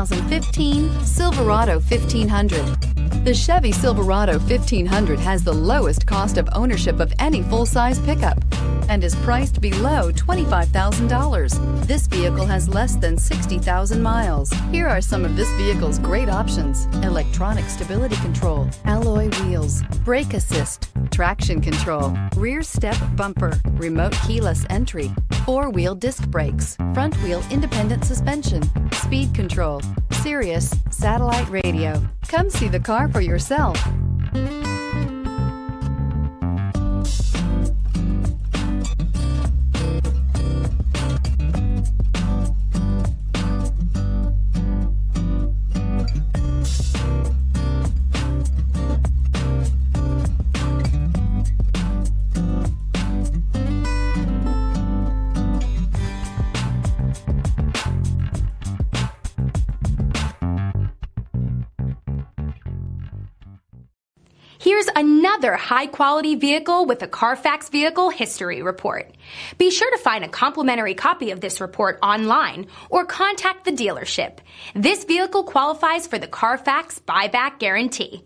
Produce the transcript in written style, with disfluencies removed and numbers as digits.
2015 Silverado 1500. The Chevy Silverado 1500 has the lowest cost of ownership of any full-size pickup and is priced below $25,000. This vehicle has less than 60,000 miles. Here are some of this vehicle's great options: electronic stability control, alloy wheels, brake assist, traction control, rear step bumper, remote keyless entry, four-wheel disc brakes, front-wheel independent suspension, speed control, Sirius satellite radio. Come see the car for yourself. Here's another high-quality vehicle with a Carfax Vehicle History Report. Be sure to find a complimentary copy of this report online or contact the dealership. This vehicle qualifies for the Carfax Buyback Guarantee.